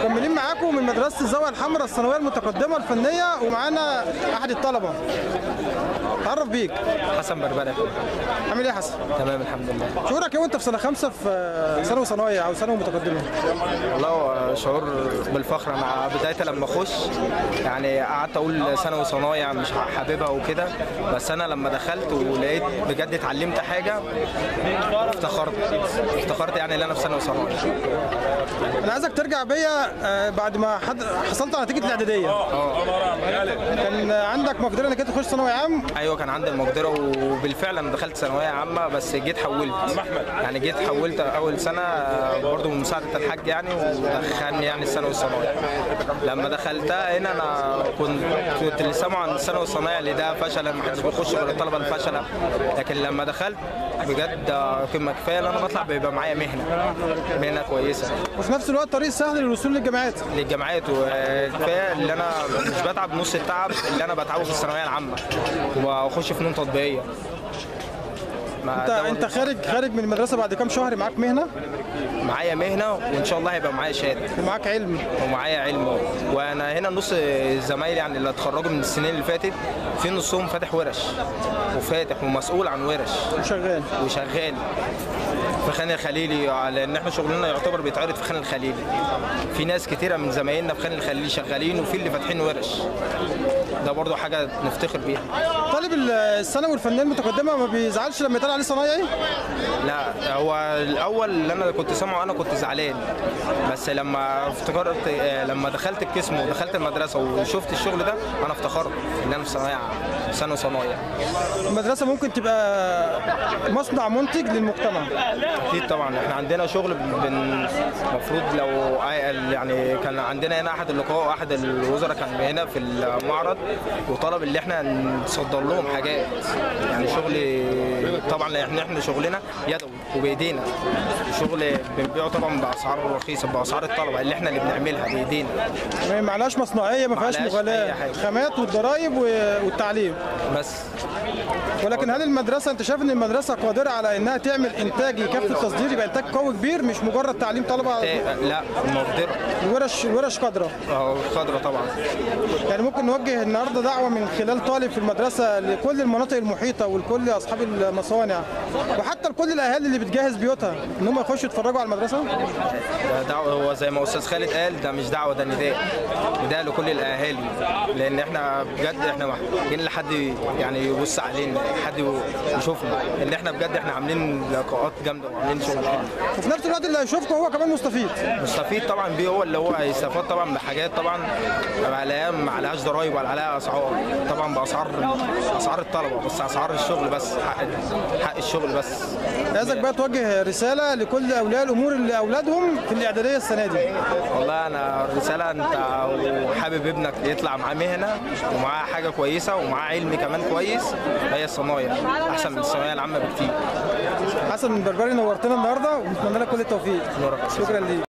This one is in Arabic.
مكملين معاكم من مدرسة الزاوية الحمراء الثانوية المتقدمة الفنية، ومعانا أحد الطلبة. تعرف بيك. حسن بربرة. عامل ايه يا حسن؟ تمام الحمد لله. شعورك ايه وانت في سنة 5 في ثانوي ثانوية أو ثانوي متقدمة؟ والله هو شعور بالفخر. أنا بداية لما أخش يعني قعدت أقول ثانوي ثانوية مش حاببها وكده، بس أنا لما دخلت ولقيت بجد اتعلمت حاجة افتخرت يعني إن أنا في ثانوي ثانوية. أنا عايزك ترجع بيا بعد ما حصلت على نتيجة الإعدادية. كان عندك مقدرة إنك تخش ثانوي عام؟ أيوه كان عندي المقدرة، وبالفعل أنا دخلت ثانوية عامة، بس جيت حولت أول سنة برضه بمساعدة الحاج يعني، ودخلني يعني الثانوي الثانوية. لما دخلتها هنا أنا كنت اللي سامع عن الثانوي الثانوية اللي ده فشل، ما حدش بيخش غير الطلبة الفشلة، لكن لما دخلت بجد قمة كفاية ان انا بطلع بيبقى معايا مهنة كويسة، وفي نفس الوقت طريق سهل للوصول للجامعات. وكفايه اللي انا مش بتعب نص التعب اللي انا بتعبه في الثانوية العامة، واخش فنون تطبيقية. انت خارج من المدرسة بعد كام شهر معاك مهنة؟ معايا مهنة، وان شاء الله هيبقى معايا شهادة. ومعاك علم. ومعايا علم. وانا هنا نص زمايلي يعني اللي اتخرجوا من السنين اللي فاتت، في نصهم فاتح ورش ومسؤول عن ورش وشغال في خان الخليلي، لان احنا شغلنا يعتبر بيتعرض في خان الخليلي. في ناس كتيره من زمايلنا في خان الخليلي شغالين، وفي اللي فاتحين ورش. ده برضو حاجه نفتخر بيها. طالب الثانوي والفنيه المتقدمه ما بيزعلش لما يطلع عليه صنايعي؟ لا، هو الاول اللي انا كنت سامعه انا كنت زعلان، بس لما افتكرت لما دخلت القسم ودخلت المدرسه وشفت الشغل ده انا افتخرت ان انا في ثانوي صنايع. المدرسه ممكن تبقى مصنع منتج للمجتمع. اكيد طبعا، احنا عندنا شغل المفروض لو يعني كان عندنا هنا احد اللقاء، احد الوزراء كان هنا في المعرض وطلب اللي احنا نصدر لهم حاجات، يعني شغل طبعا احنا شغلنا يدوي وبايدينا، شغل بنبيعه طبعا باسعار رخيصه، باسعار الطلبه اللي احنا اللي بنعملها بايدينا. ما معلاش مصنعيه، ما فيهاش مغالاه، خامات والضرايب والتعليم بس. ولكن هل المدرسه انت شايف ان المدرسه قادره على انها تعمل انتاج يكفي التصدير، يبقى انتاج قوي كبير مش مجرد تعليم طلبه؟ لا مقدره. الورش قادره. قادره طبعا. يعني ممكن نوجه النهارده دعوه من خلال طالب في المدرسه لكل المناطق المحيطه ولكل اصحاب المصانع وحتى لكل الاهالي اللي بتجهز بيوتها ان هم يخشوا يتفرجوا على المدرسه؟ ده دعوه، هو زي ما استاذ خالد قال، ده مش دعوه، ده نداء لكل الاهالي، لان احنا بجد احنا محتاجين لحد يعني يبص علينا، حد يشوفنا ان احنا بجد احنا عاملين لقاءات جامده وعاملين شغل حلو. وفي نفس الوقت اللي هيشوفكم هو كمان مستفيد طبعا بيه، هو اللي هو هيستفاد طبعا بحاجات طبعا ما عليهاش ضرايب ولا عليها اسعار، طبعا باسعار الطلبه، بس اسعار الشغل بس، حق الشغل بس. عايزك بقى توجه رساله لكل اولياء الامور اللي اولادهم في الاعداديه السنه دي. والله انا الرساله، انت حابب ابنك يطلع معاه مهنه ومعاه حاجه كويسه ومعاه علم كمان كويس، هي الصنايع احسن من الثانويه العامه بكتير. حسن بربري، نورتنا النهارده ونتمنى لك كل التوفيق. شكرا ليك.